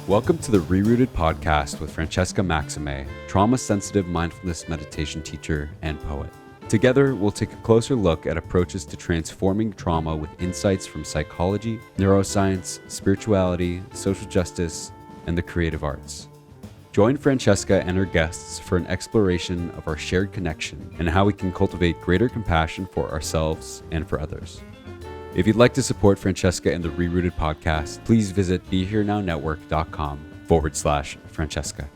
Welcome to the ReRooted podcast with Francesca Maximé, trauma-sensitive mindfulness meditation teacher and poet. Together, we'll take a closer look at approaches to transforming trauma with insights from psychology, neuroscience, spirituality, social justice, and the creative arts. Join Francesca and her guests for an exploration of our shared connection and how we can cultivate greater compassion for ourselves and for others. If you'd like to support Francesca and the ReRooted podcast, please visit BeHereNowNetwork.com/Francesca.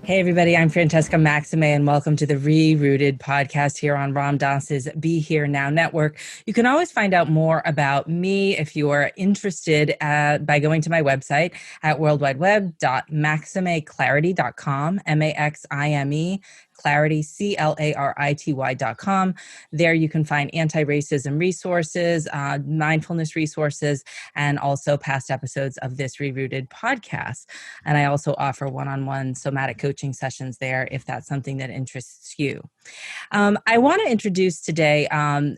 Hey everybody, I'm Francesca Maximé and welcome to the ReRooted podcast here on Ram Dass's Be Here Now Network. You can always find out more about me if you are interested by going to my website at worldwideweb.maximeclarity.com, M-A-X-I-M-E, Clarity, CLARITY.com. There you can find anti-racism resources, mindfulness resources, and also past episodes of this ReRooted podcast. And I also offer one-on-one somatic coaching sessions there if that's something that interests you. I want to introduce today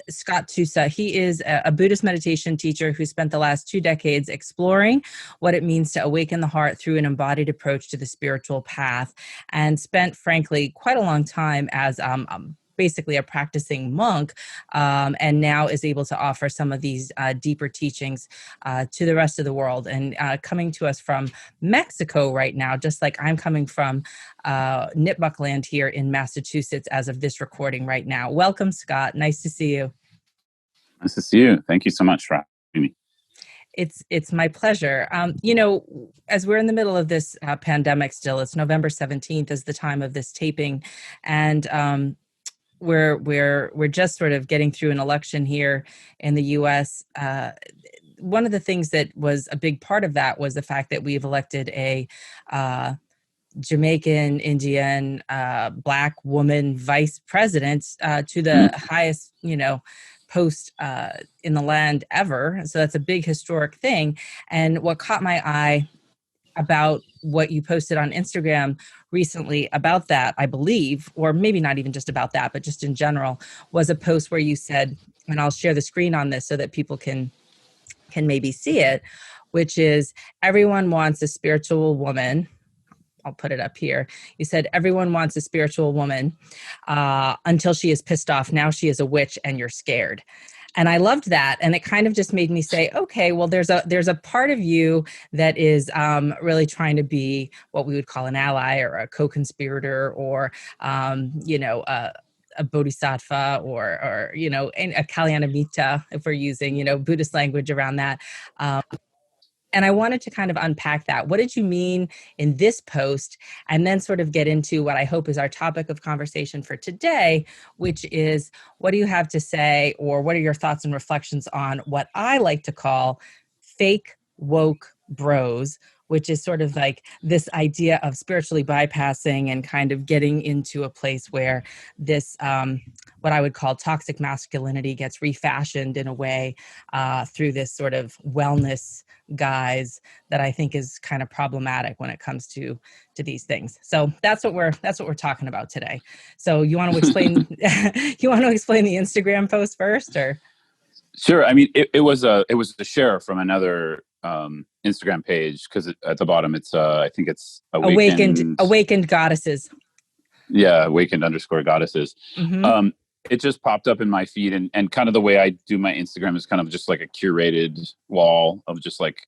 Scott Tusa. He is a Buddhist meditation teacher who spent the last 2 decades exploring what it means to awaken the heart through an embodied approach to the spiritual path, and spent, frankly, quite a long time as basically a practicing monk, and now is able to offer some of these deeper teachings to the rest of the world. And coming to us from Mexico right now, just like I'm coming from Nipmuc land here in Massachusetts as of this recording right now. Welcome, Scott. Nice to see you. Nice to see you. Thank you so much for having me. It's my pleasure. As we're in the middle of this pandemic still, it's November 17th is the time of this taping, and we're just sort of getting through an election here in the U.S. One of the things that was a big part of that was the fact that we've elected a Jamaican, Indian, Black woman vice president to the highest, post in the land ever. So that's a big historic thing. And what caught my eye about what you posted on Instagram recently about that, I believe, or maybe not even just about that, but just in general, was a post where you said, and I'll share the screen on this so that people can maybe see it, which is everyone wants a spiritual woman. I'll put it up here. You said everyone wants a spiritual woman until she is pissed off. Now she is a witch and you're scared. And I loved that. And it kind of just made me say, okay, well, there's a part of you that is really trying to be what we would call an ally or a co-conspirator or, a bodhisattva or a kalyanamita, if we're using, Buddhist language around that. And I wanted to kind of unpack that. What did you mean in this post? And then sort of get into what I hope is our topic of conversation for today, which is, what do you have to say, or what are your thoughts and reflections on what I like to call fake woke bros, which is sort of like this idea of spiritually bypassing and kind of getting into a place where this, what I would call toxic masculinity, gets refashioned in a way through this sort of wellness guise that I think is kind of problematic when it comes to these things. So that's what we're talking about today. So you want to explain the Instagram post first, or? Sure. I mean, it was a share from another Instagram page, because at the bottom it's I think it's awakened goddesses. Yeah, awakened_goddesses. Mm-hmm. It just popped up in my feed, and kind of the way I do my Instagram is kind of just like a curated wall of just like,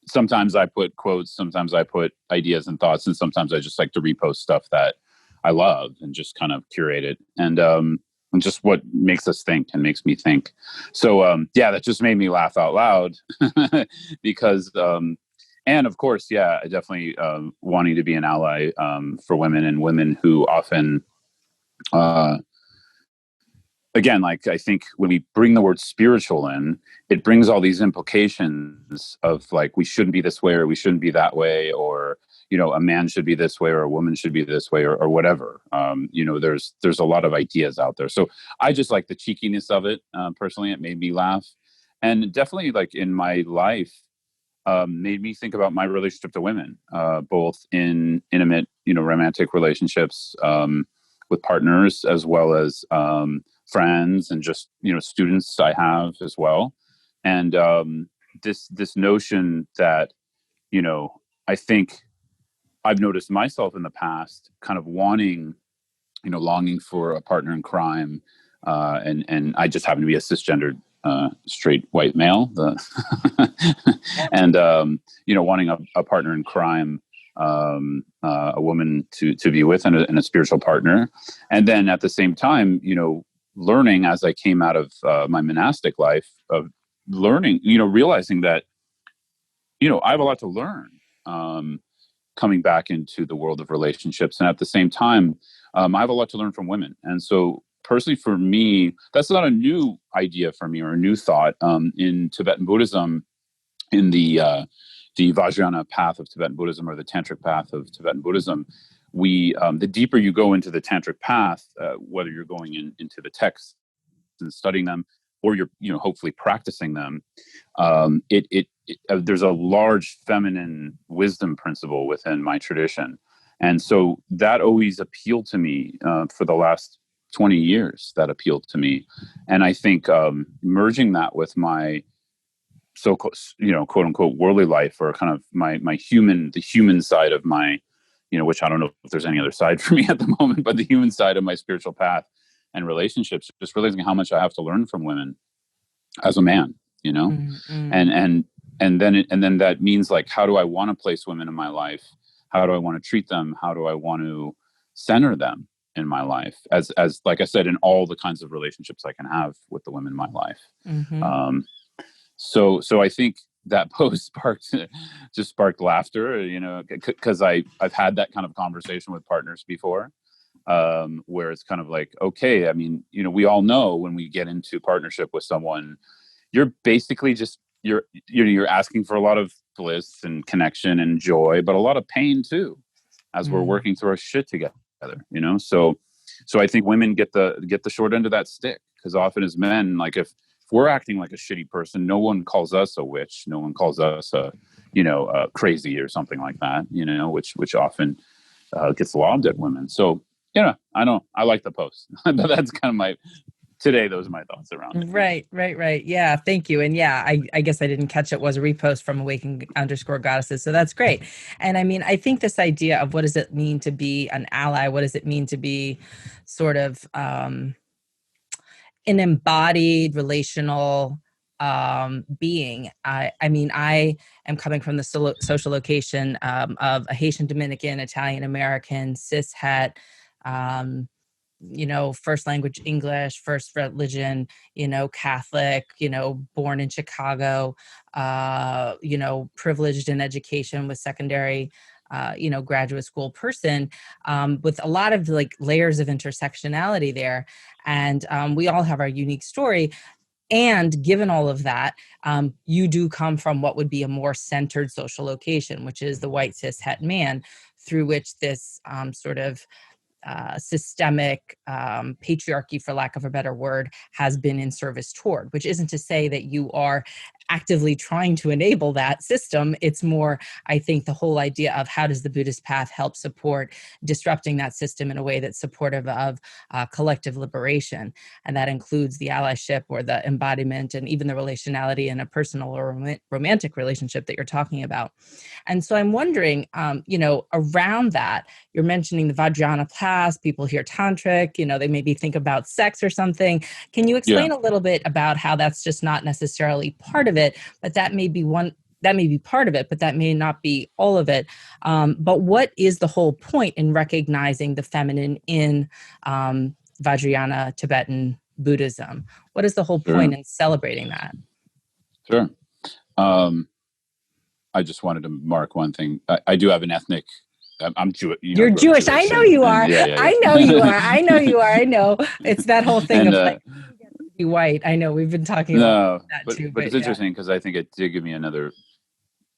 sometimes I put quotes, sometimes I put ideas and thoughts, and sometimes I just like to repost stuff that I love and just kind of curate it. And just what makes us think and makes me think. So, that just made me laugh out loud because, and of course, I definitely wanting to be an ally for women, and women who often, again, like, I think when we bring the word spiritual in, it brings all these implications of like, we shouldn't be this way, or we shouldn't be that way, or, a man should be this way, or a woman should be this way, or whatever. There's a lot of ideas out there. So I just like the cheekiness of it. Personally, it made me laugh, and definitely, like, in my life, made me think about my relationship to women, both in intimate, romantic relationships with partners, as well as friends, and just, students I have as well. And this notion that, I think I've noticed myself in the past kind of wanting, longing for a partner in crime. And I just happen to be a cisgendered, straight white male, and, wanting a partner in crime, a woman to be with, and a spiritual partner. And then at the same time, learning as I came out of my monastic life, of learning, realizing that, I have a lot to learn, coming back into the world of relationships. And at the same time, I have a lot to learn from women. And so personally for me, that's not a new idea for me or a new thought. In Tibetan Buddhism, in the Vajrayana path of Tibetan Buddhism, or the Tantric path of Tibetan Buddhism, the deeper you go into the Tantric path, whether you're going into the texts and studying them, or you're hopefully practicing them, there's a large feminine wisdom principle within my tradition, and so that always appealed to me for the last 20 years. That appealed to me, and I think merging that with my so quote unquote worldly life, or kind of the human side of my, which I don't know if there's any other side for me at the moment, but the human side of my spiritual path and relationships, just realizing how much I have to learn from women as a man, Mm-hmm. and then that means, like, how do I want to place women in my life? How do I want to treat them? How do I want to center them in my life? As like I said, in all the kinds of relationships I can have with the women in my life. Mm-hmm. So I think that post sparked laughter, because I've had that kind of conversation with partners before, where it's kind of like, okay, I mean, we all know when we get into partnership with someone, you're basically just, you're asking for a lot of bliss and connection and joy, but a lot of pain too, as we're working through our shit together, So I think women get the short end of that stick, because often as men, like, if we're acting like a shitty person, no one calls us a witch, no one calls us crazy or something like that, which often gets lobbed at women. So I like the post, but that's kind of those are my thoughts around it. Right. Yeah. Thank you. And yeah, I guess I didn't catch it was a repost from awaken_goddesses. So that's great. And I mean, I think this idea of what does it mean to be an ally? What does it mean to be sort of an embodied relational being? I mean, I am coming from the social location of a Haitian Dominican, Italian American, cis het, first language English, first religion, Catholic, born in Chicago, privileged in education with secondary, graduate school person, with a lot of like layers of intersectionality there. And we all have our unique story. And given all of that, you do come from what would be a more centered social location, which is the white cis het man, through which this sort of systemic patriarchy, for lack of a better word, has been in service toward, which isn't to say that you are actively trying to enable that system. It's more, I think, the whole idea of how does the Buddhist path help support disrupting that system in a way that's supportive of collective liberation. And that includes the allyship or the embodiment and even the relationality in a personal or romantic relationship that you're talking about. And so I'm wondering, around that, you're mentioning the Vajrayana path, people hear tantric, they maybe think about sex or something. Can you explain a little bit about how that's just not necessarily part of it, but that may be part of it, but that may not be all of it. But what is the whole point in recognizing the feminine in Vajrayana Tibetan Buddhism? What is the whole point in celebrating that? Sure. I just wanted to mark one thing. I do have an ethnic. I'm Jewish. You're Jewish. I know you are. Yeah. I know you are. I know you are. I know. It's that whole thing of like, be white. I know we've been talking about that too. But it's interesting because I think it did give me another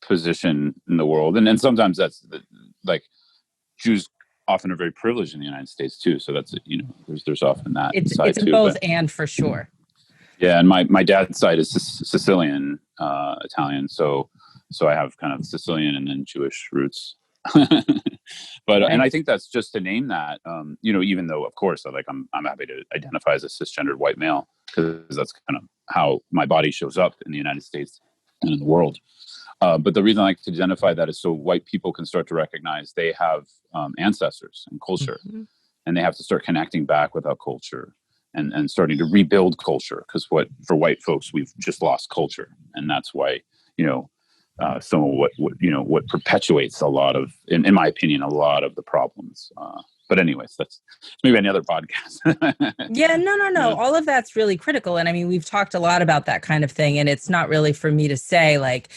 position in the world, and sometimes that's like Jews often are very privileged in the United States too. So that's there's often that side it's too. Both and for sure. Yeah, and my dad's side is Sicilian, Italian, so I have kind of Sicilian and then Jewish roots. But and I think that's just to name that, even though of course I'm happy to identify as a cisgendered white male because that's kind of how my body shows up in the United States and in the world. But the reason I like to identify that is so white people can start to recognize they have ancestors and culture, and they have to start connecting back with that culture and starting to rebuild culture. Because for white folks, we've just lost culture, and that's why, some of what perpetuates a lot of, in my opinion, a lot of the problems. But anyways, that's maybe another podcast. Yeah, no. Yeah. All of that's really critical. And I mean, we've talked a lot about that kind of thing. And it's not really for me to say, like,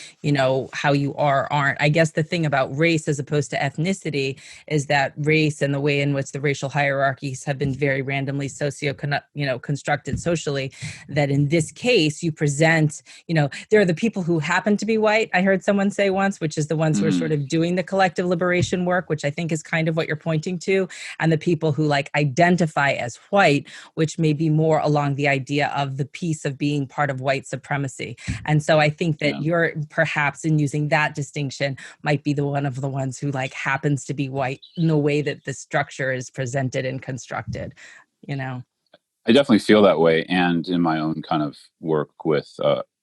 how you are, aren't. I guess the thing about race as opposed to ethnicity is that race and the way in which the racial hierarchies have been very randomly constructed socially, that in this case, you present, there are the people who happen to be white, I heard someone say once, which is the ones who are sort of doing the collective liberation work, which I think is kind of what you're pointing to. And the people who identify as white, which may be more along the idea of the piece of being part of white supremacy. And so I think that you're perhaps in using that distinction might be one of the ones who happens to be white in the way that the structure is presented and constructed, I definitely feel that way. And in my own kind of work with,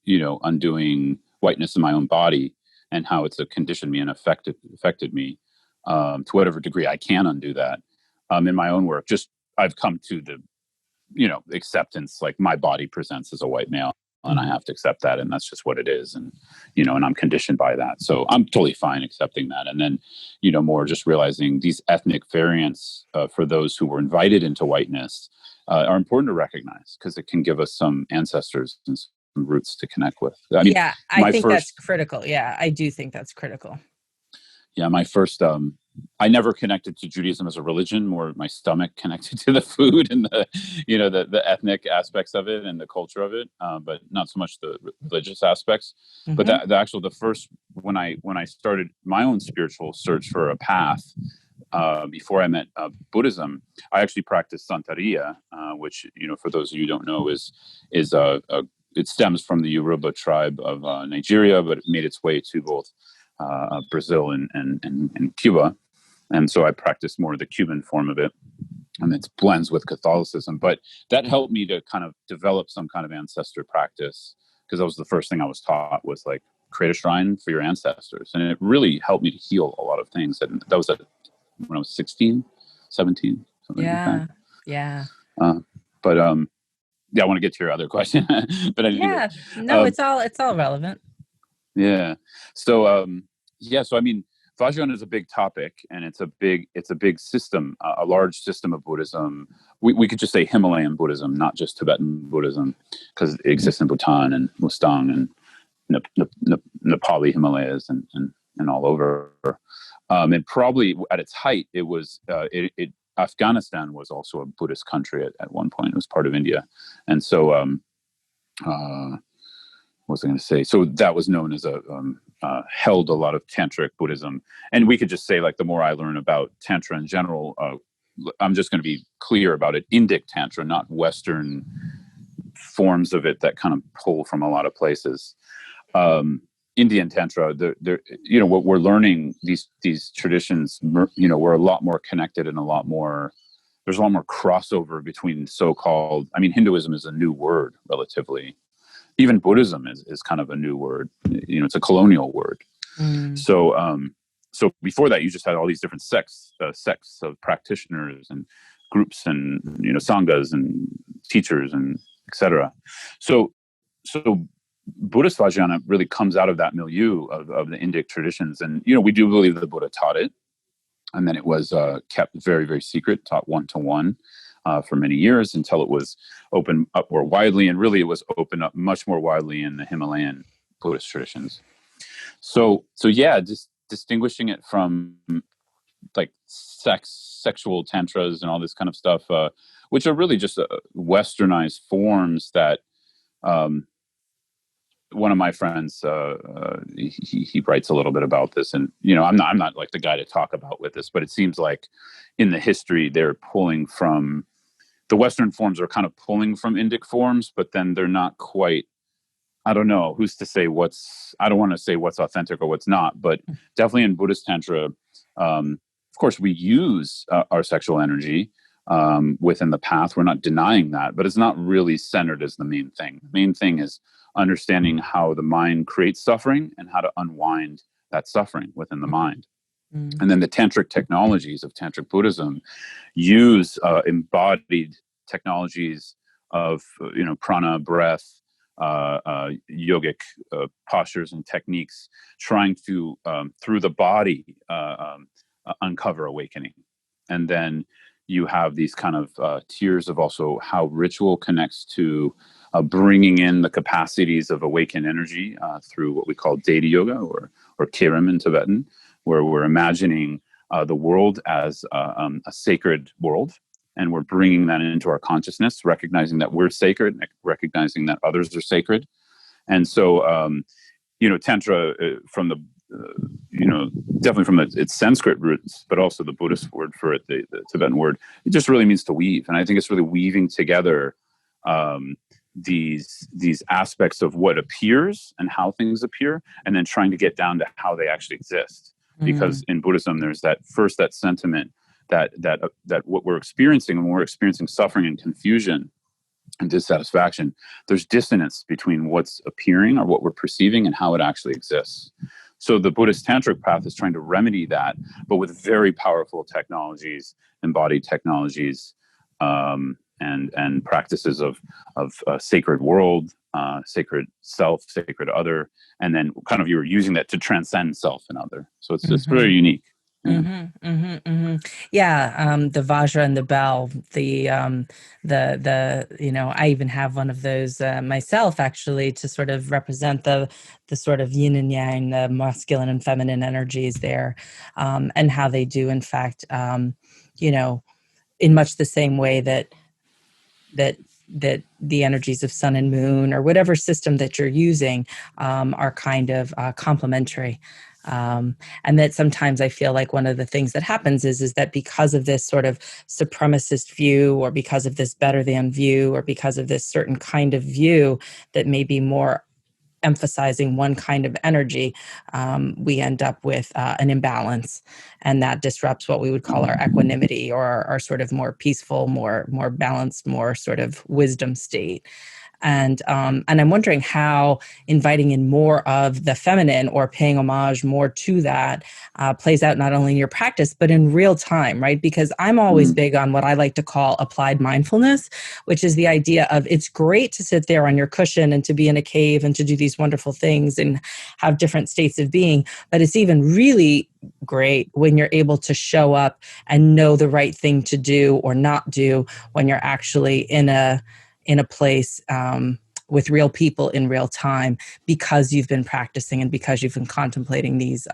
undoing whiteness in my own body and how it's conditioned me and affected me, to whatever degree I can undo that. In my own work, I've come to the, acceptance, my body presents as a white male and I have to accept that. And that's just what it is. And, and I'm conditioned by that. So I'm totally fine accepting that. And then, more just realizing these ethnic variants for those who were invited into whiteness are important to recognize because it can give us some ancestors and some roots to connect with. I think that's critical. Yeah, I do think that's critical. Yeah, my first, I never connected to Judaism as a religion, more my stomach connected to the food and the ethnic aspects of it and the culture of it, but not so much the religious aspects. But the first, when I started my own spiritual search for a path, before I met Buddhism, I actually practiced Santeria, which, for those of you who don't know, is it stems from the Yoruba tribe of Nigeria, but it made its way to both Brazil and Cuba. And so I practiced more of the Cuban form of it, and it blends with Catholicism. But that helped me to kind of develop some kind of ancestor practice, because that was the first thing I was taught was create a shrine for your ancestors. And it really helped me to heal a lot of things. And that was when I was 16, 17, something like that. Yeah. But I want to get to your other question. But it's all relevant. Yeah. So, so I mean, Vajrayana is a big topic, and it's a big system, a large system of Buddhism. We could just say Himalayan Buddhism, not just Tibetan Buddhism, because it exists in Bhutan and Mustang and Nepali Himalayas and all over. And probably at its height, it was Afghanistan was also a Buddhist country at one point. It was part of India, and so what was I going to say? So that was known as held a lot of tantric Buddhism. And we could just say, the more I learn about Tantra in general, I'm just going to be clear about it. Indic Tantra, not Western forms of it that kind of pull from a lot of places. Indian Tantra, what we're learning, these traditions, we're a lot more connected and there's a lot more crossover between so-called, Hinduism is a new word relatively. Even Buddhism is kind of a new word. It's a colonial word. So before that, you just had all these different sects of practitioners and groups and sanghas and teachers and etc. So Buddhist Vajrayana really comes out of that milieu of the Indic traditions, and we do believe the Buddha taught it, and then it was kept very, very secret, taught 1-to-1. For many years until it was opened up more widely, and really it was opened up much more widely in the Himalayan Buddhist traditions. So just distinguishing it from sexual tantras and all this kind of stuff, which are really just westernized forms that one of my friends, he writes a little bit about this, and I'm not the guy to talk about with this, but it seems like in the history they're pulling from the Western forms are kind of pulling from Indic forms, but then they're not quite, I don't know, who's to say I don't want to say what's authentic or what's not, but definitely in Buddhist Tantra, of course, we use our sexual energy, within the path. We're not denying that, but it's not really centered as the main thing. The main thing is understanding how the mind creates suffering and how to unwind that suffering within the mind. And then the tantric technologies of tantric Buddhism use embodied technologies of prana, breath, yogic postures and techniques, trying to through the body uncover awakening. And then you have these kind of tiers of also how ritual connects to bringing in the capacities of awakened energy through what we call deity yoga or Kirim in Tibetan, where we're imagining the world as a sacred world, and we're bringing that into our consciousness, recognizing that we're sacred, recognizing that others are sacred. And so, Tantra from the, definitely from its Sanskrit roots, but also the Buddhist word for it, the Tibetan word, it just really means to weave. And I think it's really weaving together these aspects of what appears and how things appear, and then trying to get down to how they actually exist. Because in Buddhism, there's that sentiment that what we're experiencing, when we're experiencing suffering and confusion and dissatisfaction, there's dissonance between what's appearing or what we're perceiving and how it actually exists. So the Buddhist tantric path is trying to remedy that, but with very powerful technologies, embodied technologies, and practices of sacred world, sacred self, sacred other, and then kind of you're using that to transcend self and other. So it's very unique. Yeah, the Vajra and the bell, the I even have one of those myself, actually, to sort of represent the sort of yin and yang, the masculine and feminine energies there, and how they do, in fact, in much the same way that the energies of sun and moon, or whatever system that you're using, are kind of complementary. And that sometimes I feel like one of the things that happens is that because of this sort of supremacist view, or because of this better than view, or because of this certain kind of view that may be more emphasizing one kind of energy, we end up with an imbalance, and that disrupts what we would call our equanimity, or our sort of more peaceful, more balanced, more sort of wisdom state. And I'm wondering how inviting in more of the feminine, or paying homage more to that, plays out not only in your practice, but in real time, right? Because I'm always big on what I like to call applied mindfulness, which is the idea of it's great to sit there on your cushion and to be in a cave and to do these wonderful things and have different states of being. But it's even really great when you're able to show up and know the right thing to do or not do when you're actually in a place with real people in real time, because you've been practicing and because you've been contemplating these,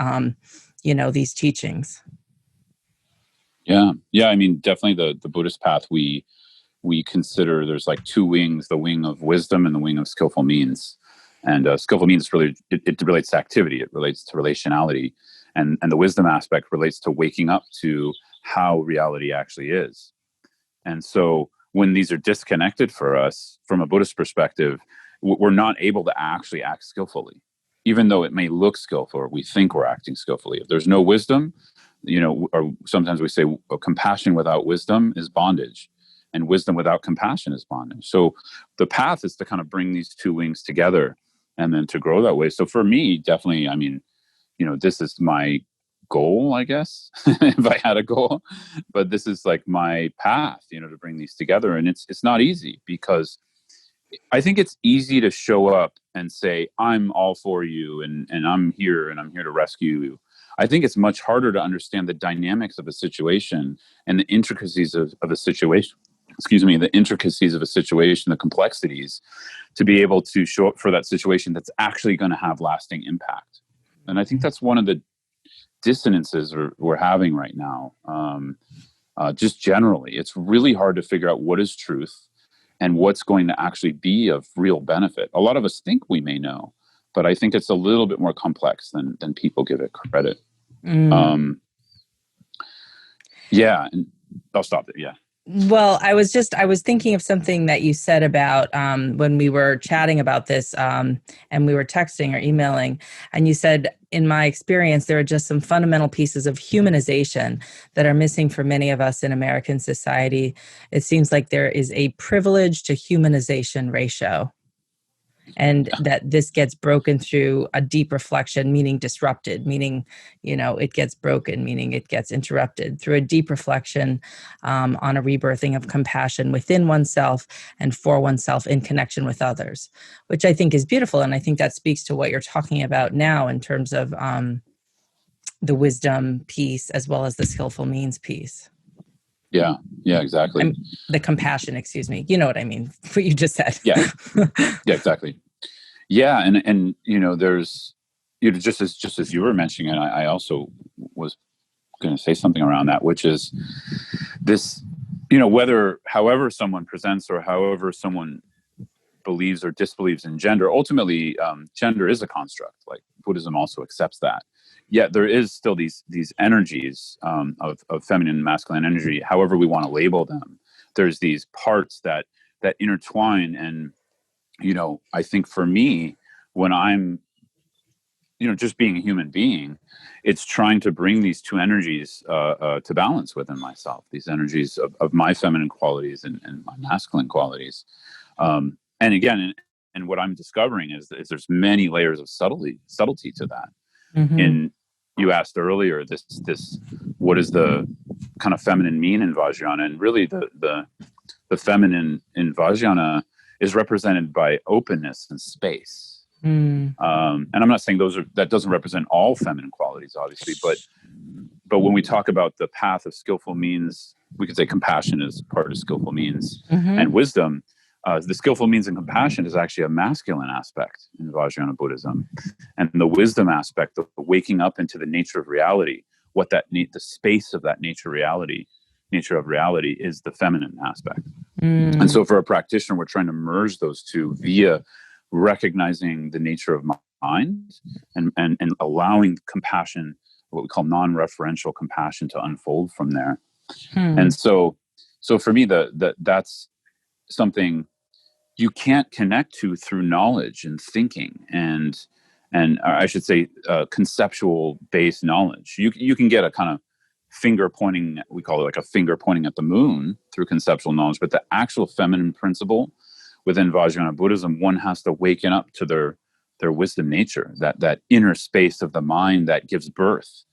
these teachings. Yeah. I mean, definitely the Buddhist path, we consider there's like two wings: the wing of wisdom and the wing of skillful means. And skillful means really it relates to activity, it relates to relationality, and the wisdom aspect relates to waking up to how reality actually is. And so when these are disconnected for us from a Buddhist perspective, we're not able to actually act skillfully, even though it may look skillful or we think we're acting skillfully. If there's no wisdom, or sometimes we say compassion without wisdom is bondage, and wisdom without compassion is bondage. So the path is to kind of bring these two wings together and then to grow that way. So for me, definitely, I mean, this is my goal, I guess, if I had a goal, but this is like my path, to bring these together. And it's not easy, because I think it's easy to show up and say, I'm all for you, and I'm here to rescue you. I think it's much harder to understand the dynamics of a situation and the intricacies of a situation, the intricacies of a situation, the complexities, to be able to show up for that situation that's actually going to have lasting impact. And I think that's one of the dissonances we're having right now. Just generally, it's really hard to figure out what is truth and what's going to actually be of real benefit. A lot of us think we may know, but I think it's a little bit more complex than people give it credit. And I'll stop there. Yeah. Well, I was thinking of something that you said about when we were chatting about this and we were texting or emailing, and you said, in my experience, there are just some fundamental pieces of humanization that are missing for many of us in American society. It seems like there is a privilege to humanization ratio, and that this gets broken through a deep reflection, meaning disrupted, meaning, it gets broken, meaning it gets interrupted through a deep reflection on a rebirthing of compassion within oneself and for oneself in connection with others, which I think is beautiful. And I think that speaks to what you're talking about now in terms of the wisdom piece as well as the skillful means piece. Yeah, exactly. The compassion, excuse me. You know what I mean, what you just said. Yeah, exactly. Yeah, and there's just as you were mentioning, and I also was going to say something around that, which is this, however someone presents or however someone believes or disbelieves in gender, ultimately gender is a construct. Like Buddhism also accepts that. Yet there is still these energies of feminine and masculine energy, however we want to label them. There's these parts that intertwine, and I think for me, when I'm just being a human being, it's trying to bring these two energies to balance within myself, these energies of my feminine qualities and my masculine qualities. And again, and what I'm discovering is there's many layers of subtlety to that. Mm-hmm. And you asked earlier, this what does the kind of feminine mean in Vajrayana? And really the feminine in Vajrayana is represented by openness and space. And I'm not saying that doesn't represent all feminine qualities, obviously, but when we talk about the path of skillful means, we could say compassion is part of skillful means, and wisdom. The skillful means and compassion is actually a masculine aspect in Vajrayana Buddhism, and the wisdom aspect, the waking up into the nature of reality, the space of that nature of reality is the feminine aspect. And so for a practitioner, we're trying to merge those two via recognizing the nature of mind and allowing compassion, what we call non-referential compassion, to unfold from there. And so for me, that's something you can't connect to through knowledge and thinking and I should say conceptual based knowledge. You can get a kind of finger pointing, we call it like a finger pointing at the moon through conceptual knowledge, but the actual feminine principle within Vajrayana Buddhism, one has to waken up to their wisdom nature, that inner space of the mind that gives birth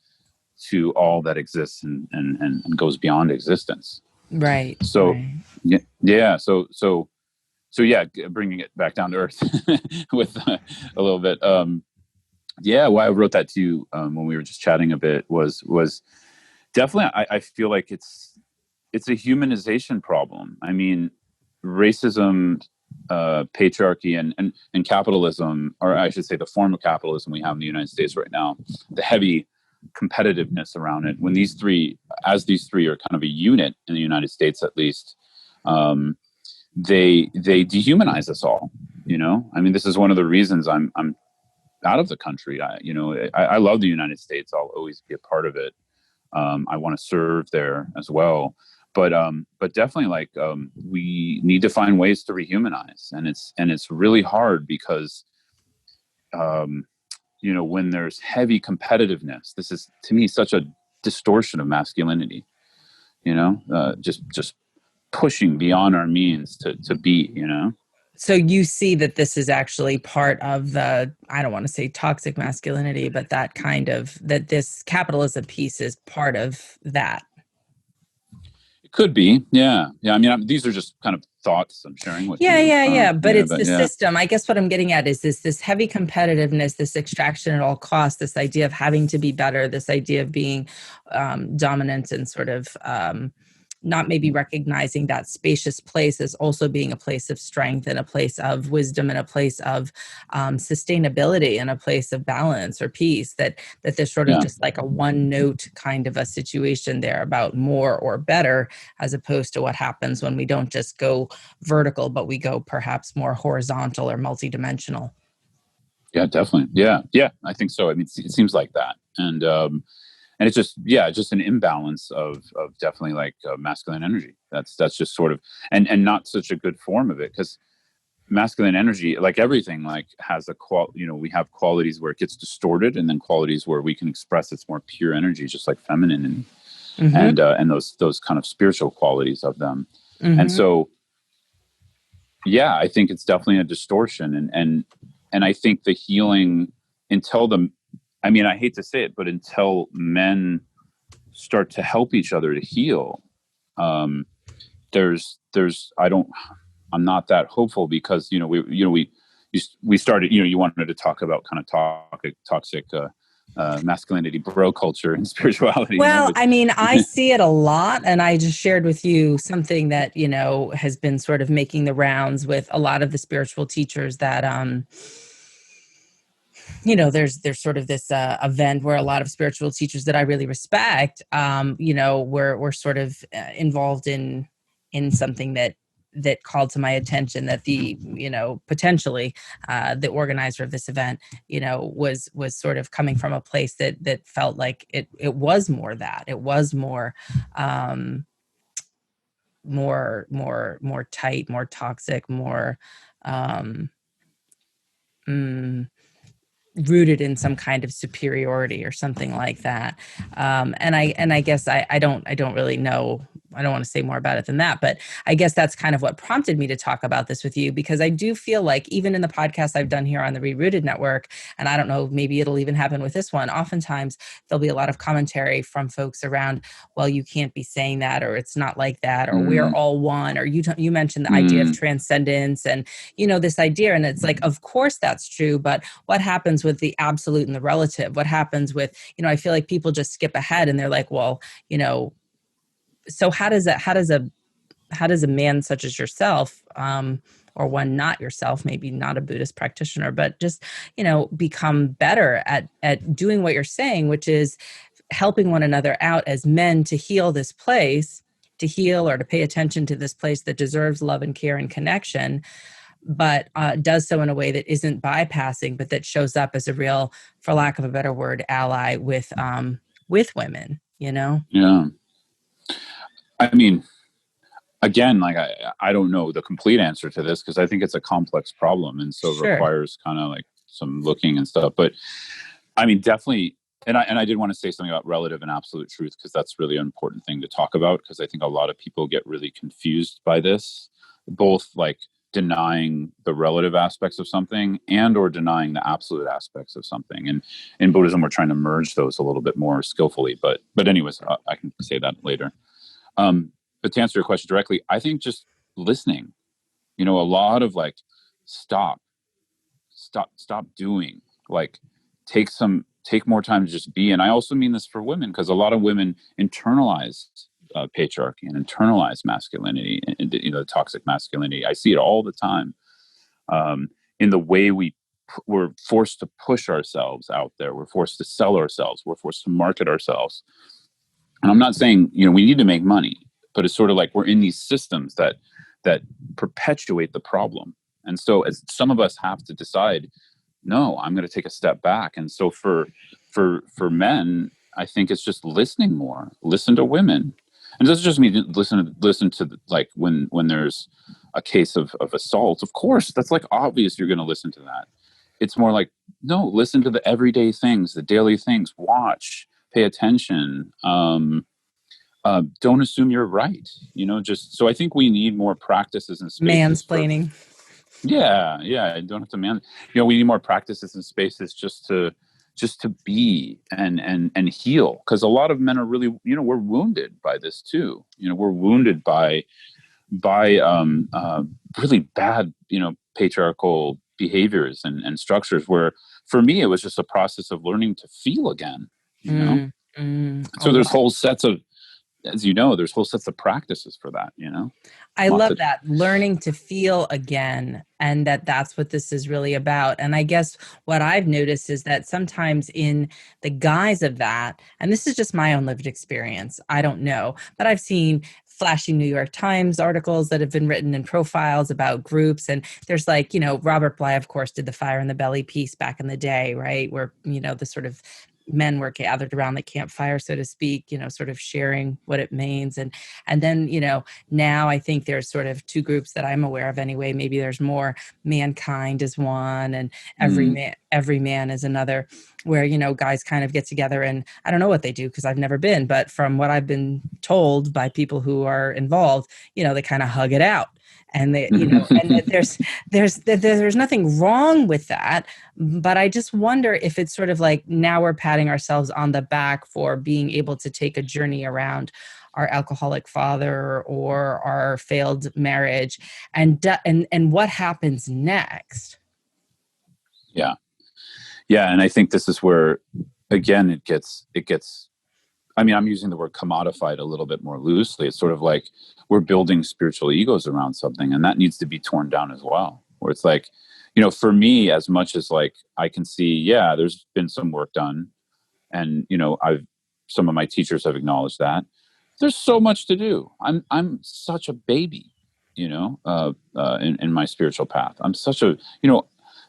to all that exists and goes beyond existence. Right. So right. yeah. So yeah, bringing it back down to earth with a little bit. Why I wrote that to you when we were just chatting a bit was definitely, I feel like it's a humanization problem. I mean, racism, patriarchy, and capitalism, or I should say the form of capitalism we have in the United States right now, the heavy competitiveness around it, when these three are kind of a unit in the United States, at least, they dehumanize us all. I mean, this is one of the reasons I'm out of the country. I love the United States. I'll always be a part of it. I want to serve there as well, but definitely we need to find ways to rehumanize, and it's really hard because when there's heavy competitiveness, this is to me such a distortion of masculinity. Just pushing beyond our means to be. So you see that this is actually part of the, I don't want to say toxic masculinity, but that this capitalism piece is part of that. It could be. Yeah. I mean, these are just kind of thoughts I'm sharing with you. Yeah. But it's the system. I guess what I'm getting at is this heavy competitiveness, this extraction at all costs, this idea of having to be better, this idea of being dominant and sort of not maybe recognizing that spacious place as also being a place of strength and a place of wisdom and a place of sustainability and a place of balance or peace, that there's sort of just like a one note kind of a situation there about more or better, as opposed to what happens when we don't just go vertical, but we go perhaps more horizontal or multidimensional. Yeah, definitely. Yeah. I think so. I mean, it seems like that. and it's just an imbalance of definitely like masculine energy. That's just sort of, and not such a good form of it, because masculine energy, like everything, like has we have qualities where it gets distorted, and then qualities where we can express its more pure energy, just like feminine and those kind of spiritual qualities of them. And so, yeah, I think it's definitely a distortion, and I think the healing, I hate to say it, but until men start to help each other to heal, I'm not that hopeful, because we started, you wanted to talk about kind of toxic masculinity, bro culture, and spirituality. Well, I see it a lot, and I just shared with you something that has been sort of making the rounds with a lot of the spiritual teachers that there's sort of this event where a lot of spiritual teachers that I really respect, were sort of involved in something that called to my attention, that the potentially the organizer of this event was sort of coming from a place that felt like it was more that it was more tight, more toxic, more rooted in some kind of superiority or something like that. And I guess I don't really know. I don't want to say more about it than that, but I guess that's kind of what prompted me to talk about this with you, because I do feel like even in the podcast I've done here on the ReRooted network, and I don't know, maybe it'll even happen with this one, oftentimes there'll be a lot of commentary from folks around, well, you can't be saying that, or it's not like that, or we're all one, or you mentioned the idea of transcendence and, this idea. And it's like, of course that's true, but what happens with the absolute and the relative? What happens with, I feel like people just skip ahead and they're like, well, so how does a man such as yourself, or one not yourself, maybe not a Buddhist practitioner, but just, become better at doing what you're saying, which is helping one another out as men to heal this place, to heal or to pay attention to this place that deserves love and care and connection, but does so in a way that isn't bypassing, but that shows up as a real, for lack of a better word, ally with women, Yeah. Again, like I don't know the complete answer to this, because I think it's a complex problem, and so Sure. It requires kind of like some looking and stuff. But definitely, and I did want to say something about relative and absolute truth, because that's really an important thing to talk about, because I think a lot of people get really confused by this, both like denying the relative aspects of something and or denying the absolute aspects of something. And in Buddhism, we're trying to merge those a little bit more skillfully. But anyways, I can say that later. But to answer your question directly, I think just listening, a lot of like, stop doing, like, take more time to just be. And I also mean this for women, because a lot of women internalize patriarchy and internalize masculinity and toxic masculinity. I see it all the time in the way we're forced to push ourselves out there. We're forced to sell ourselves. We're forced to market ourselves. And I'm not saying, we need to make money, but it's sort of like we're in these systems that perpetuate the problem. And so as some of us have to decide, no, I'm going to take a step back. And so for men, I think it's just listening more, listen to women. And it doesn't just mean listen to like when there's a case of assault. Of course, that's like obvious you're going to listen to that. It's more like, no, listen to the everyday things, the daily things, watch, pay attention. Don't assume you're right. So I think we need more practices and spaces. Mansplaining. Yeah. I don't have to we need more practices and spaces just to be and heal. Because a lot of men are really, we're wounded by this too. We're wounded by really bad, patriarchal behaviors and structures, where for me, it was just a process of learning to feel again, So there's whole sets of, as there's whole sets of practices for that, I love that, learning to feel again, and that's what this is really about. And I guess what I've noticed is that sometimes in the guise of that, and this is just my own lived experience, I don't know, but I've seen flashy New York Times articles that have been written in profiles about groups. And there's like, Robert Bly, of course, did the Fire in the Belly piece back in the day, right? Where, the sort of men were gathered around the campfire, so to speak, sort of sharing what it means. And then, now I think there's sort of two groups that I'm aware of anyway. Maybe there's more. Mankind is one, and every man is another, where, guys kind of get together, and I don't know what they do because I've never been, but from what I've been told by people who are involved, they kind of hug it out. And they, and there's nothing wrong with that, but I just wonder if it's sort of like now we're patting ourselves on the back for being able to take a journey around our alcoholic father or our failed marriage, and what happens next. Yeah, and I think this is where, again, it gets. I mean, I'm using the word commodified a little bit more loosely. It's sort of like we're building spiritual egos around something, and that needs to be torn down as well. Where it's like, for me, as much as like I can see, there's been some work done, and some of my teachers have acknowledged that there's so much to do. I'm such a baby, in my spiritual path. I'm such a,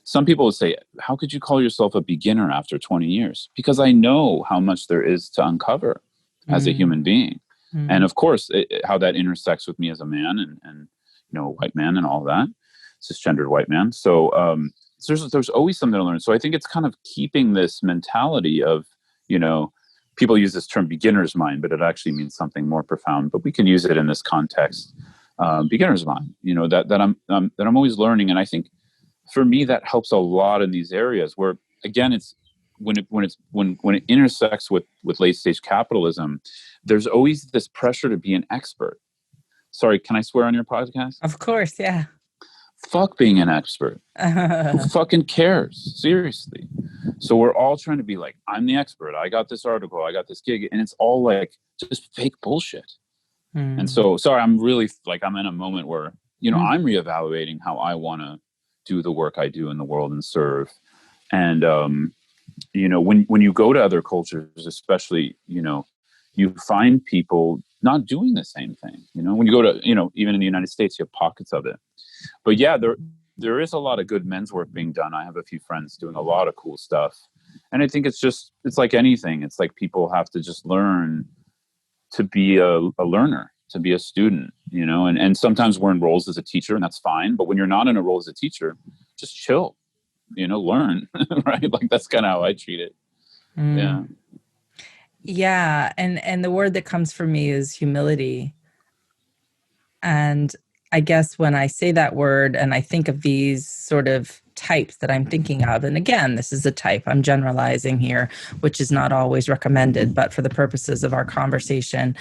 some people would say, how could you call yourself a beginner after 20 years? Because I know how much there is to uncover as a human being. And of course, how that intersects with me as a man and a white man and all that, cisgendered white man. So there's always something to learn. So I think it's kind of keeping this mentality of, people use this term beginner's mind, but it actually means something more profound. But we can use it in this context, beginner's mind, that I'm always learning. And I think, for me, that helps a lot in these areas where, again, it's when it intersects with late stage capitalism, there's always this pressure to be an expert. Sorry, can I swear on your podcast? Of course, yeah. Fuck being an expert. Who fucking cares? Seriously. So we're all trying to be like, I'm the expert. I got this article. I got this gig. And it's all like just fake bullshit. And so, sorry, I'm really like, I'm in a moment where, I'm reevaluating how I want to do the work I do in the world and serve. And, when you go to other cultures, especially, you find people not doing the same thing. When you go to, even in the United States, you have pockets of it. But yeah, there is a lot of good men's work being done. I have a few friends doing a lot of cool stuff. And I think it's like anything. It's like people have to just learn to be a learner, to be a student, and sometimes we're in roles as a teacher, and that's fine. But when you're not in a role as a teacher, just chill, learn, right? Like that's kind of how I treat it. Yeah. Yeah. And the word that comes for me is humility. And I guess when I say that word and I think of these sort of types that I'm thinking of, and again, this is a type, I'm generalizing here, which is not always recommended, but for the purposes of our conversation,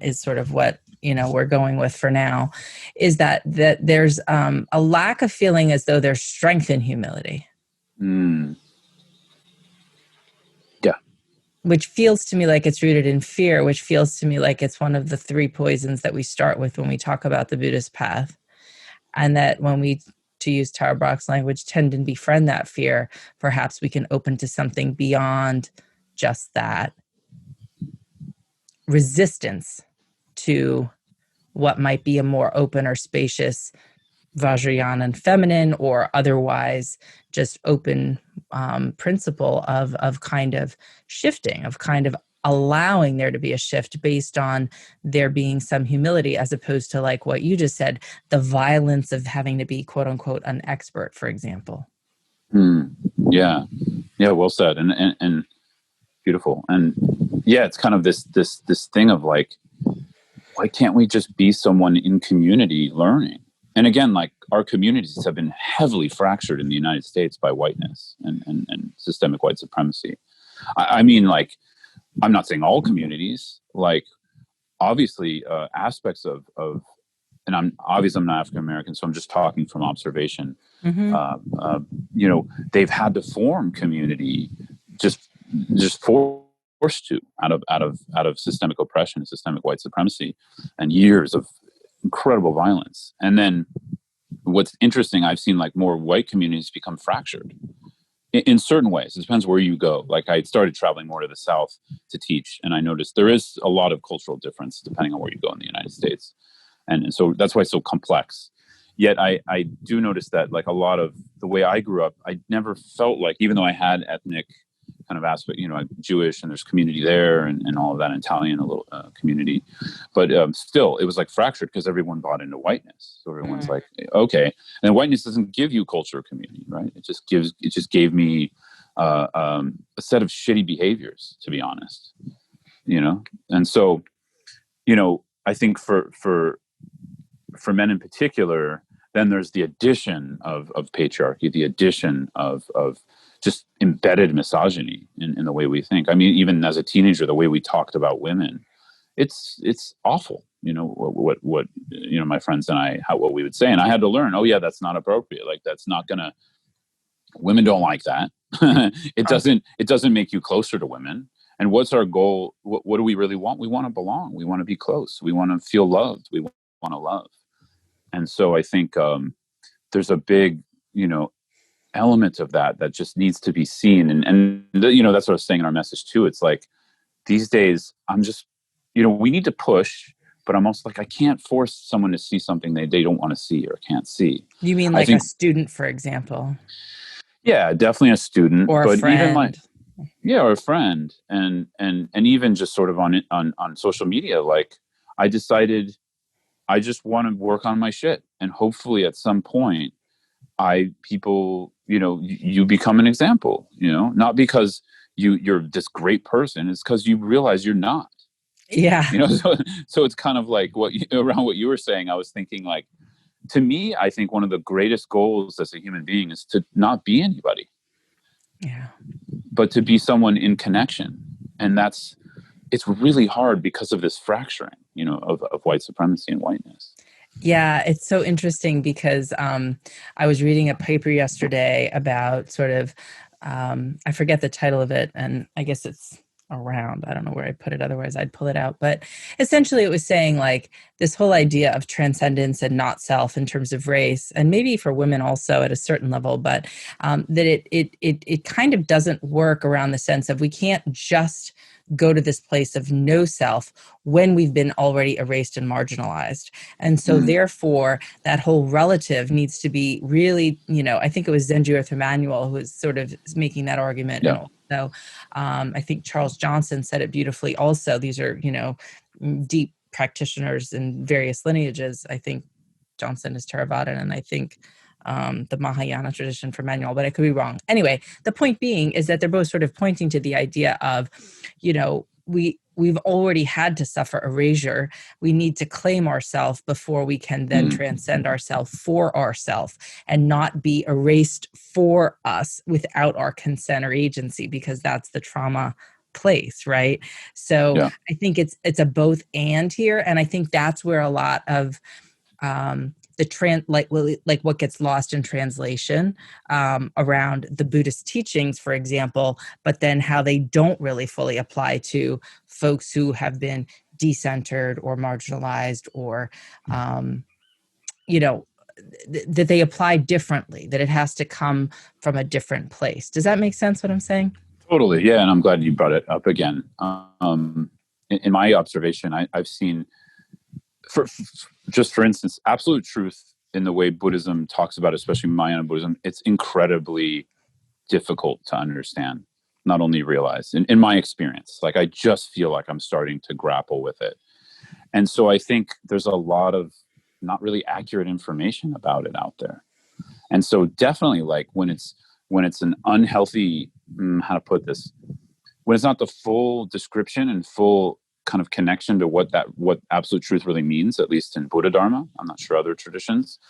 is sort of what, we're going with for now, is that there's a lack of feeling as though there's strength in humility. Yeah. Which feels to me like it's rooted in fear, which feels to me like it's one of the three poisons that we start with when we talk about the Buddhist path. And that when we, to use Tara Brach's language, tend to befriend that fear, perhaps we can open to something beyond just that resistance to what might be a more open or spacious Vajrayana and feminine, or otherwise just open principle of kind of shifting, of kind of allowing there to be a shift based on there being some humility, as opposed to like what you just said, the violence of having to be quote unquote an expert, for example. Yeah. Well said. And beautiful. And yeah, it's kind of this thing of like, why can't we just be someone in community learning? And again, like our communities have been heavily fractured in the United States by whiteness and systemic white supremacy. I mean, like, I'm not saying all communities, like obviously aspects of, and I'm not African-American, so I'm just talking from observation. They've had to form community just forced to out of systemic oppression and systemic white supremacy and years of incredible violence. And then what's interesting, I've seen like more white communities become fractured in certain ways. It depends where you go. Like I started traveling more to the South to teach, and I noticed there is a lot of cultural difference depending on where you go in the United States. And so that's why it's so complex. Yet I do notice that like a lot of the way I grew up, I never felt like, even though I had ethnic kind of aspect, I'm Jewish and there's community there and all of that, Italian, a little community. But still, it was like fractured because everyone bought into whiteness. So everyone's like, okay. And whiteness doesn't give you culture or community, right? It just gave me a set of shitty behaviors, to be honest, And so, I think for men in particular, then there's the addition of patriarchy, the addition of just embedded misogyny in the way we think. I mean, even as a teenager, the way we talked about women, it's awful. What my friends and what we would say, and I had to learn. Oh yeah, that's not appropriate. Like that's not gonna. Women don't like that. It doesn't make you closer to women. And what's our goal? What do we really want? We want to belong. We want to be close. We want to feel loved. We want to love. And so I think there's a big, element of that just needs to be seen. And that's what I was saying in our message too. It's like these days I'm just, we need to push, but I'm also like, I can't force someone to see something they don't want to see or can't see. You mean like a student, for example? Yeah, definitely a student. Or a friend. Or a friend. And even just sort of on social media, like I decided I just want to work on my shit. And hopefully at some point you become an example, not because you're this great person. It's because you realize you're not. Yeah. So it's kind of like around what you were saying, I was thinking like, to me, I think one of the greatest goals as a human being is to not be anybody. Yeah. But to be someone in connection. And it's really hard because of this fracturing, of white supremacy and whiteness. Yeah, it's so interesting because I was reading a paper yesterday about sort of, I forget the title of it, and I guess it's around, I don't know where I put it, otherwise I'd pull it out. But essentially it was saying like this whole idea of transcendence and not self in terms of race, and maybe for women also at a certain level, but that it kind of doesn't work around the sense of we can't just go to this place of no self when we've been already erased and marginalized. And so therefore that whole relative needs to be really, I think it was Zenji Earth Emmanuel who was sort of making that argument. Yeah. And also, I think Charles Johnson said it beautifully also. These are, deep practitioners in various lineages. I think Johnson is Theravada, and I think the Mahayana tradition for Manuel, but I could be wrong. Anyway, the point being is that they're both sort of pointing to the idea of, we've already had to suffer erasure. We need to claim ourselves before we can then transcend ourselves for ourselves and not be erased for us without our consent or agency, because that's the trauma place, right? So yeah. I think it's a both and here. And I think that's where a lot of like what gets lost in translation around the Buddhist teachings, for example, but then how they don't really fully apply to folks who have been decentered or marginalized or, that they apply differently, that it has to come from a different place. Does that make sense what I'm saying? Totally. Yeah. And I'm glad you brought it up again. In my observation, I've seen, for instance, absolute truth in the way Buddhism talks about, especially Mahayana Buddhism, it's incredibly difficult to understand, not only realize. In my experience, like I just feel like I'm starting to grapple with it. And so I think there's a lot of not really accurate information about it out there. And so definitely like when it's an unhealthy, how to put this, when it's not the full description and full kind of connection to what absolute truth really means, at least in Buddha Dharma. I'm not sure other traditions.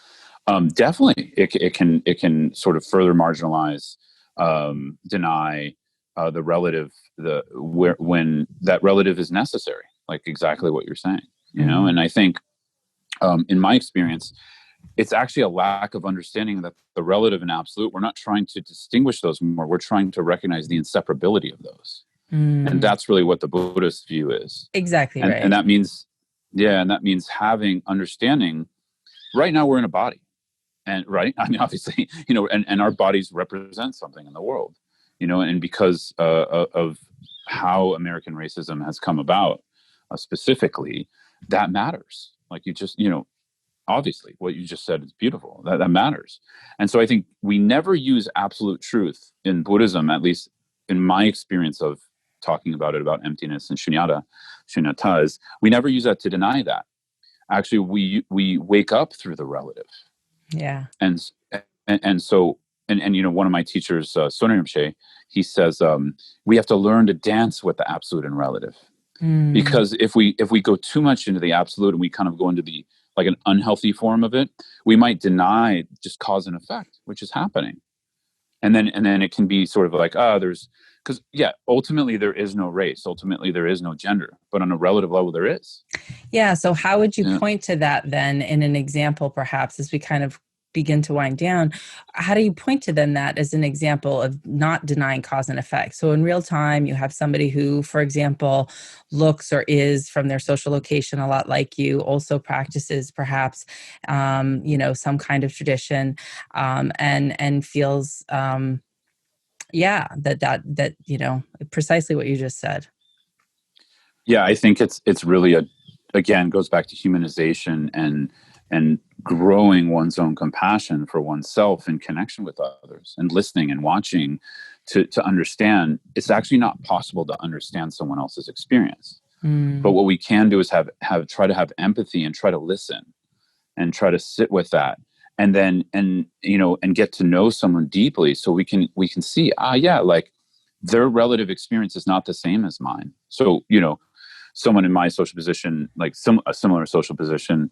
Definitely, it can sort of further marginalize, deny the relative, when that relative is necessary, like exactly what you're saying, And I think, in my experience, it's actually a lack of understanding that the relative and absolute, we're not trying to distinguish those more. We're trying to recognize the inseparability of those. And that's really what the Buddhist view is. Exactly right. And that means, having understanding. Right now we're in a body, and right. I mean, obviously, and our bodies represent something in the world, and because of how American racism has come about, specifically, that matters. Like you just, obviously what you just said is beautiful. That matters. And so I think we never use absolute truth in Buddhism, at least in my experience of talking about it, about emptiness and shunyata, is we never use that to deny that. Actually, we wake up through the relative. Yeah. And so, you know, one of my teachers, Sonia Rinpoche, he says, we have to learn to dance with the absolute and relative. Because if we go too much into the absolute and we kind of go into the, like, an unhealthy form of it, we might deny just cause and effect, which is happening. And then it can be sort of like, because ultimately there is no race, ultimately there is no gender, but on a relative level there is. Yeah. So how would you point to that then in an example, perhaps, as we kind of begin to wind down? How do you point to then that as an example of not denying cause and effect? So in real time, you have somebody who, for example, looks or is from their social location a lot like you, also practices perhaps, you know, some kind of tradition, and feels, that, you know, precisely what you just said. Yeah, I think it's really again, goes back to humanization and growing one's own compassion for oneself in connection with others, and listening and watching to understand. It's actually not possible to understand someone else's experience. But what we can do is try to have empathy and try to listen and try to sit with that. And then, you know, and get to know someone deeply, so we can see, like, their relative experience is not the same as mine. So, you know, someone in my social position, like a similar social position,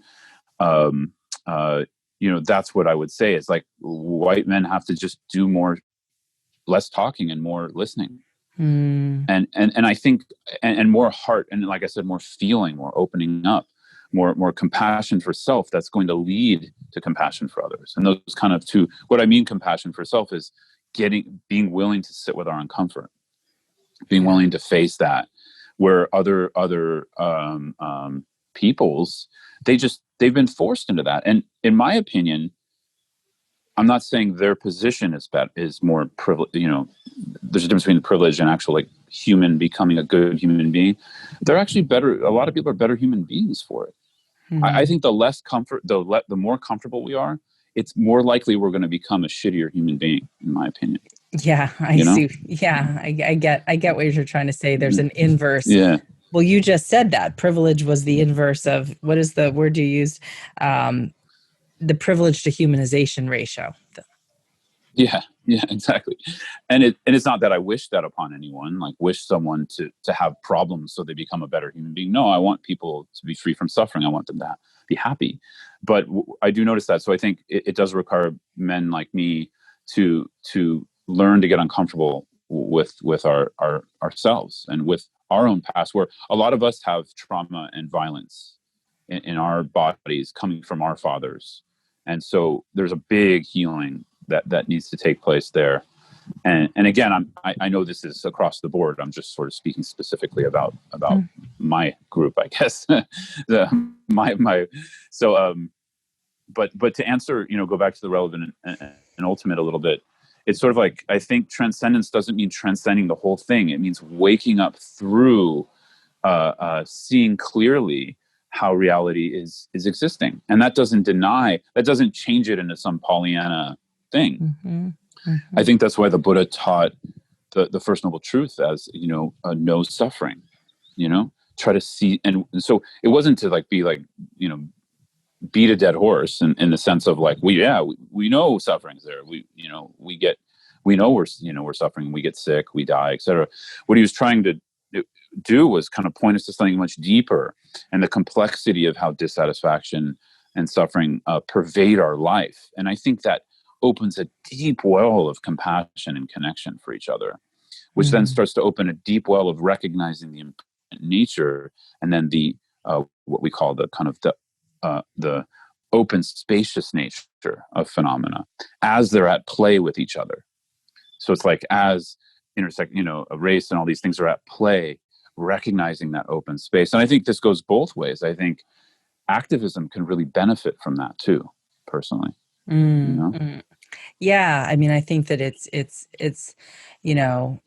you know, that's what I would say is, like, white men have to just do less talking and more listening. And I think, and more heart, and like I said, more feeling, more opening up, more compassion for self. That's going to lead to compassion for others. And those kind of two. What I mean, compassion for self, is being willing to sit with our uncomfort, being willing to face that, where other peoples, they've been forced into that. And in my opinion, I'm not saying their position is more privileged. You know, there's a difference between privilege and actual, like, becoming a good human being. They're actually better. A lot of people are better human beings for it. I think the less comfort, the more comfortable we are, it's more likely we're going to become a shittier human being, in my opinion. Yeah, I see. Yeah, I get what you're trying to say. There's an inverse. Yeah. Well, you just said that privilege was the inverse of, what is the word you used? The privilege to humanization ratio. Yeah, exactly. And it's not that I wish that upon anyone, like wish someone to have problems so they become a better human being. No, I want people to be free from suffering. I want them to be happy. But I do notice that. So I think it does require men like me to learn to get uncomfortable with ourselves and with our own past, where a lot of us have trauma and violence in our bodies coming from our fathers. And so there's a big healing that needs to take place there. And again, I know this is across the board. I'm just sort of speaking specifically about my group, I guess. But to answer, you know, go back to the relevant and ultimate a little bit. It's sort of like, I think transcendence doesn't mean transcending the whole thing. It means waking up through seeing clearly how reality is existing. And that doesn't change it into some Pollyanna thing. I think that's why the Buddha taught the first noble truth as, you know, no suffering, you know, try to see. And so it wasn't to, like, be like, you know, beat a dead horse in the sense of, like, we know suffering's there. We know we're suffering. We get sick, we die, etc. What he was trying to do was kind of point us to something much deeper, and the complexity of how dissatisfaction and suffering pervade our life. And I think that opens a deep well of compassion and connection for each other, which then starts to open a deep well of recognizing the impermanent nature, and then the what we call the kind of the open, spacious nature of phenomena as they're at play with each other. So it's like, as a race and all these things are at play, recognizing that open space. And I think this goes both ways. I think activism can really benefit from that too, personally. You know? Yeah, I mean, I think that it's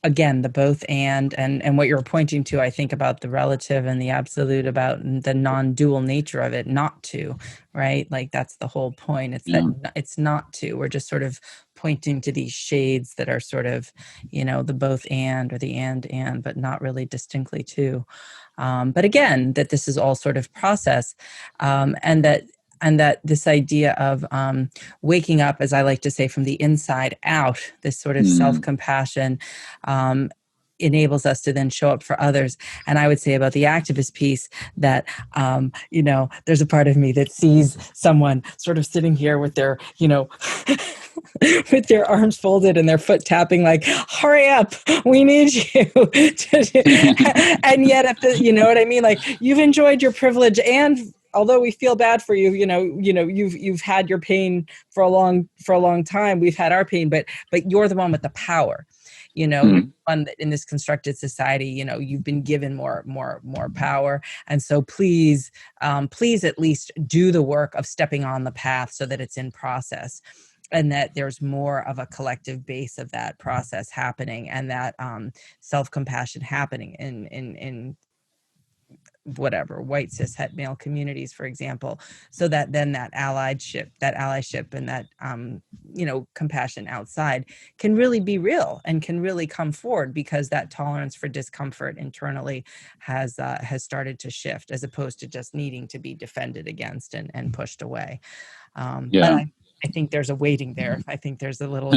again, the both and what you're pointing to, I think about the relative and the absolute, about the non-dual nature of it, not to, right? Like that's the whole point. It's that it's not to. We're just sort of pointing to these shades that are sort of, the both and, or the and, but not really distinctly two. But again, that this is all sort of process, and that this idea of waking up, as I like to say, from the inside out, this sort of self-compassion enables us to then show up for others. And I would say about the activist piece that, there's a part of me that sees someone sort of sitting here with their, with their arms folded and their foot tapping, like, hurry up, we need you. And yet, you know what I mean? Like, you've enjoyed your privilege, and although we feel bad for you, you've had your pain for a long time. We've had our pain, but you're the one with the power. You're the one that in this constructed society, you've been given more power. And so please at least do the work of stepping on the path so that it's in process, and that there's more of a collective base of that process happening, and that self-compassion happening in whatever white cis het male communities, for example, so that then that allyship and that compassion outside can really be real and can really come forward, because that tolerance for discomfort internally has started to shift, as opposed to just needing to be defended against and pushed away. But I think there's a waiting there. I think there's a little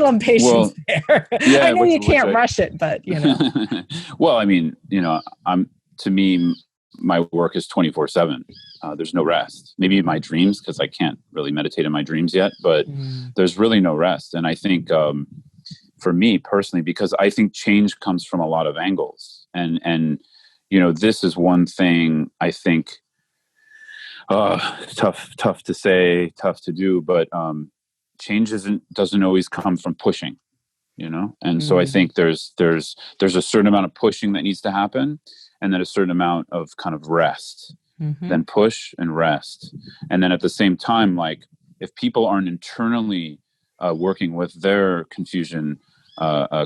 impatience there. Yeah, I know you can't rush it, but Well, I mean, to me, my work is 24/7. There's no rest. Maybe in my dreams, because I can't really meditate in my dreams yet, but there's really no rest. And I think for me personally, because I think change comes from a lot of angles. And this is one thing I think, tough to say, tough to do, but change doesn't always come from pushing, And so I think there's a certain amount of pushing that needs to happen, and then a certain amount of kind of rest, then push and rest. And then at the same time, like, if people aren't internally working with their confusion,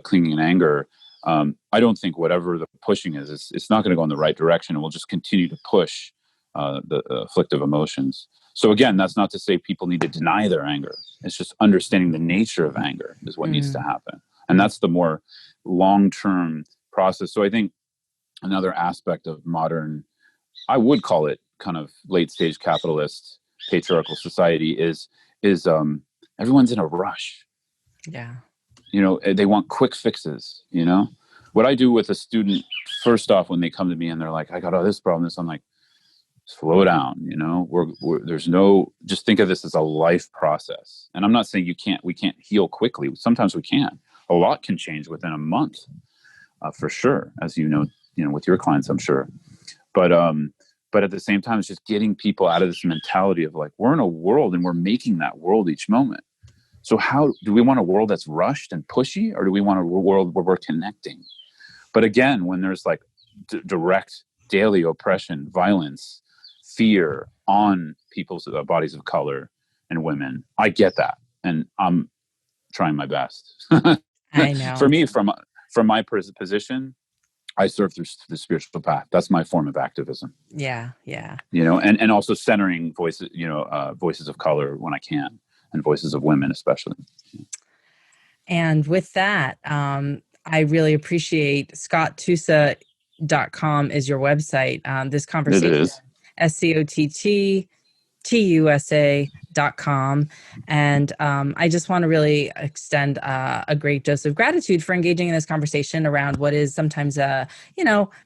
clinging, and anger, I don't think whatever the pushing is, it's not going to go in the right direction, and we'll just continue to push the afflictive emotions. So again, that's not to say people need to deny their anger. It's just understanding the nature of anger is what needs to happen. And that's the more long-term process. So I think another aspect of modern, I would call it kind of late stage capitalist patriarchal society, is everyone's in a rush. Yeah. They want quick fixes. What I do with a student, first off, when they come to me and they're like, I got all this problem, I'm like, slow down. There's no, just think of this as a life process. And I'm not saying we can't heal quickly. Sometimes we can. A lot can change within a month, for sure, as with your clients, I'm sure. But at the same time, it's just getting people out of this mentality of like, we're in a world and we're making that world each moment. So how do we want a world that's rushed and pushy, or do we want a world where we're connecting? But again, when there's like direct daily oppression, violence, fear on people's bodies of color and women, I get that. And I'm trying my best. I know. For me, from my position, I serve through the spiritual path. That's my form of activism. Yeah. And also centering voices, voices of color when I can, and voices of women especially. And with that, I really appreciate ScottTusa.com is your website. This conversation, it is. ScottTusa.com. And I just want to really extend a great dose of gratitude for engaging in this conversation around what is sometimes a,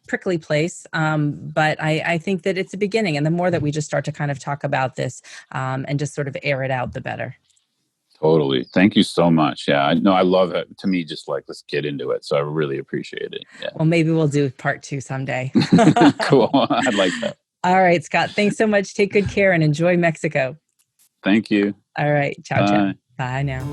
prickly place. But I think that it's a beginning. And the more that we just start to kind of talk about this and just sort of air it out, the better. Totally. Thank you so much. Yeah, I love it. To me, just like, let's get into it. So I really appreciate it. Yeah. Well, maybe we'll do part 2 someday. Cool. I'd like that. All right, Scott. Thanks so much. Take good care and enjoy Mexico. Thank you. All right. Ciao, ciao. Bye now.